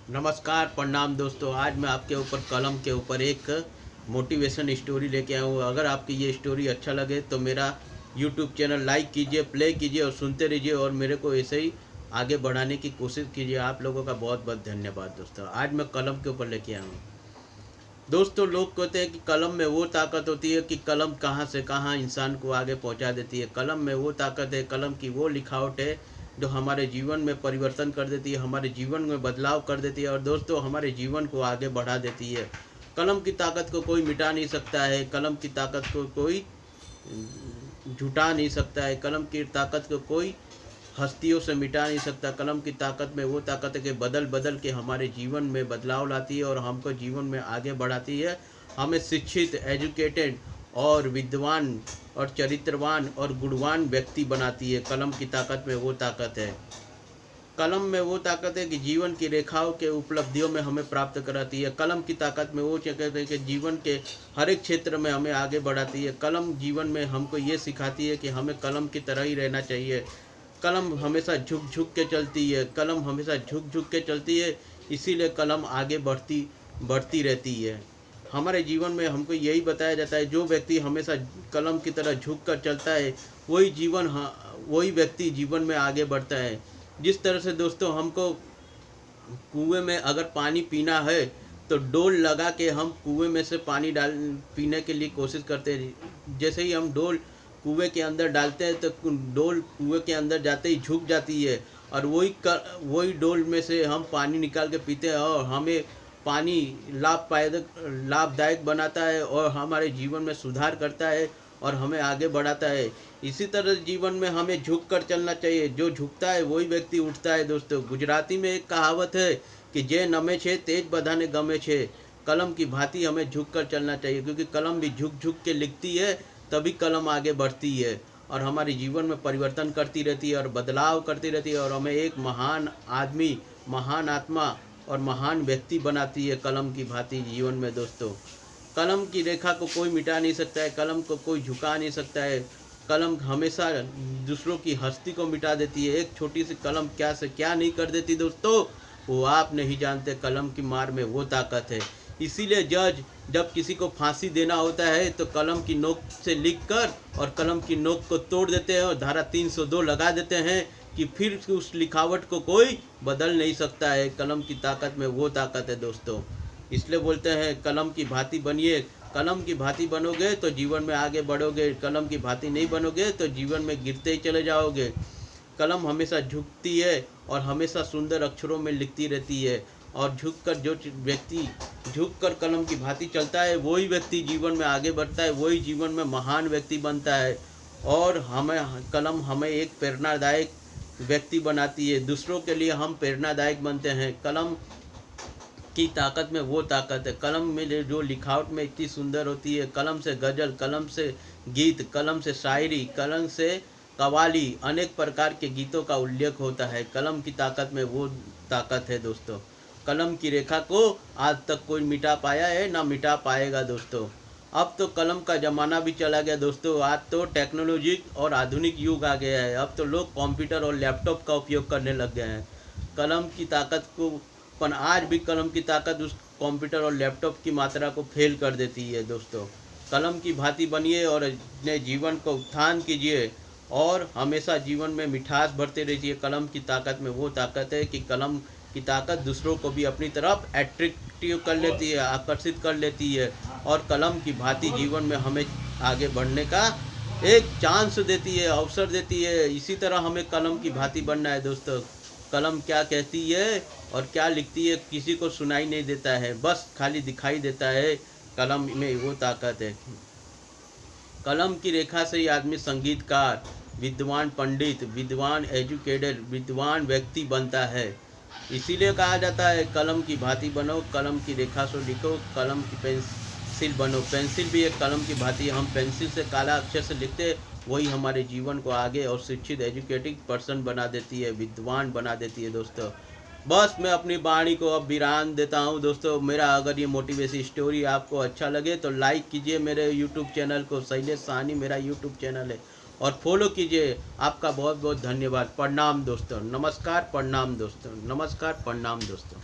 नमस्कार, प्रणाम दोस्तों। आज मैं आपके ऊपर कलम के ऊपर एक मोटिवेशन स्टोरी लेके आया हूँ। अगर आपकी ये स्टोरी अच्छा लगे तो मेरा यूट्यूब चैनल लाइक कीजिए, प्ले कीजिए और सुनते रहिए और मेरे को ऐसे ही आगे बढ़ाने की कोशिश कीजिए। आप लोगों का बहुत बहुत धन्यवाद दोस्तों। आज मैं कलम के ऊपर लेके आया हूँ। दोस्तों, लोग कहते हैं कि कलम में वो ताकत होती है कि कलम कहाँ से कहाँ इंसान को आगे पहुँचा देती है। कलम में वो ताकत है, कलम की वो लिखावट है जो हमारे जीवन में परिवर्तन कर देती है, हमारे जीवन में बदलाव कर देती है और दोस्तों हमारे जीवन को आगे बढ़ा देती है। कलम की ताकत को कोई मिटा नहीं सकता है, कलम की ताकत को कोई झुटा नहीं सकता है, कलम की ताकत को कोई हस्तियों से मिटा नहीं सकता। कलम की ताकत में वो ताकत है कि बदल बदल के हमारे जीवन में बदलाव लाती है और हमको जीवन में आगे बढ़ाती है। हमें शिक्षित, एजुकेटेड और विद्वान और चरित्रवान और गुणवान व्यक्ति बनाती है। कलम की ताकत में वो ताकत है। कलम में वो ताकत है कि जीवन की रेखाओं के उपलब्धियों में हमें प्राप्त कराती है। कलम की ताकत में वो ताकत है कि जीवन के हर एक क्षेत्र में हमें आगे बढ़ाती है। कलम जीवन में हमको ये सिखाती है कि हमें कलम की तरह ही रहना चाहिए। कलम हमेशा झुक झुक के चलती है, कलम हमेशा झुक झुक के चलती है, इसीलिए कलम आगे बढ़ती बढ़ती रहती है। हमारे जीवन में हमको यही बताया जाता है, जो व्यक्ति हमेशा कलम की तरह झुक कर चलता है वही व्यक्ति जीवन में आगे बढ़ता है। जिस तरह से दोस्तों हमको कुएं में अगर पानी पीना है तो डोल लगा के हम कुएं में से पानी डाल पीने के लिए कोशिश करते हैं। जैसे ही हम डोल कुएं के अंदर डालते हैं तो डोल कुएं के अंदर जाते ही झुक जाती है और वही डोल में से हम पानी निकाल के पीते हैं और हमें पानी लाभदायक बनाता है और हमारे जीवन में सुधार करता है और हमें आगे बढ़ाता है। इसी तरह जीवन में हमें झुक कर चलना चाहिए। जो झुकता है वही व्यक्ति उठता है। दोस्तों, गुजराती में एक कहावत है कि जे नमे छे तेज बधाने गमे छे। कलम की भांति हमें झुक कर चलना चाहिए, क्योंकि कलम भी झुक झुक के लिखती है, तभी कलम आगे बढ़ती है और हमारे जीवन में परिवर्तन करती रहती है और बदलाव करती रहती है और हमें एक महान आदमी, महान आत्मा और महान व्यक्ति बनाती है कलम की भांति जीवन में। दोस्तों, कलम की रेखा को कोई मिटा नहीं सकता है, कलम को कोई झुका नहीं सकता है। कलम हमेशा दूसरों की हस्ती को मिटा देती है। एक छोटी सी कलम क्या से क्या नहीं कर देती दोस्तों, वो आप नहीं जानते। कलम की मार में वो ताकत है। इसीलिए जज जब किसी को फांसी देना होता है तो कलम की नोक से लिख कर और कलम की नोक को तोड़ देते हैं और धारा 302 लगा देते हैं कि फिर उस लिखावट को कोई बदल नहीं सकता है। कलम की ताकत में वो ताकत है दोस्तों। इसलिए बोलते हैं कलम की भांति बनिए। कलम की भांति बनोगे तो जीवन में आगे बढ़ोगे, कलम की भांति नहीं बनोगे तो जीवन में गिरते ही चले जाओगे। कलम हमेशा झुकती है और हमेशा सुंदर अक्षरों में लिखती रहती है और जो व्यक्ति झुककर कलम की भांति चलता है वही व्यक्ति जीवन में आगे बढ़ता है, वही जीवन में महान व्यक्ति बनता है। और कलम हमें एक प्रेरणादायक व्यक्ति बनाती है। दूसरों के लिए हम प्रेरणादायक बनते हैं। कलम की ताकत में वो ताकत है। कलम में जो लिखावट में इतनी सुंदर होती है, कलम से गज़ल, कलम से गीत, कलम से शायरी, कलम से कव्वाली, अनेक प्रकार के गीतों का उल्लेख होता है। कलम की ताकत में वो ताकत है दोस्तों। कलम की रेखा को आज तक कोई मिटा पाया है ना मिटा पाएगा दोस्तों। अब तो कलम का ज़माना भी चला गया दोस्तों। आज तो टेक्नोलॉजी और आधुनिक युग आ गया है। अब तो लोग कंप्यूटर और लैपटॉप का उपयोग करने लग गए हैं। कलम की ताकत को पर आज भी कलम की ताकत उस कंप्यूटर और लैपटॉप की मात्रा को फेल कर देती है दोस्तों। कलम की भांति बनिए और अपने जीवन को उत्थान कीजिए और हमेशा जीवन में मिठास भरते रहिए। कलम की ताकत में वो ताकत है कि कलम की ताकत दूसरों को भी अपनी तरफ अट्रैक्टिव कर लेती है, आकर्षित कर लेती है और कलम की भांति जीवन में हमें आगे बढ़ने का एक चांस देती है, अवसर देती है। इसी तरह हमें कलम की भांति बनना है दोस्तों। कलम क्या कहती है और क्या लिखती है किसी को सुनाई नहीं देता है, बस खाली दिखाई देता है। कलम में वो ताकत है। कलम की रेखा से ही आदमी संगीतकार, विद्वान पंडित, विद्वान एजुकेटेड, विद्वान व्यक्ति बनता है। इसीलिए कहा जाता है कलम की भांति बनो, कलम की रेखा से लिखो, कलम की पेंसिल बनो। पेंसिल भी एक कलम की भांति, हम पेंसिल से काला अक्षर से लिखते, वही हमारे जीवन को आगे और शिक्षित एजुकेटेड पर्सन बना देती है, विद्वान बना देती है दोस्तों। बस मैं अपनी वाणी को अब विराम देता हूँ दोस्तों। मेरा अगर ये मोटिवेशन स्टोरी आपको अच्छा लगे तो लाइक कीजिए मेरे यूट्यूब चैनल को। शैलेश साहनी मेरा यूट्यूब चैनल है और फॉलो कीजिए। आपका बहुत बहुत धन्यवाद। प्रणाम दोस्तों, नमस्कार, प्रणाम दोस्तों, नमस्कार, प्रणाम दोस्तों।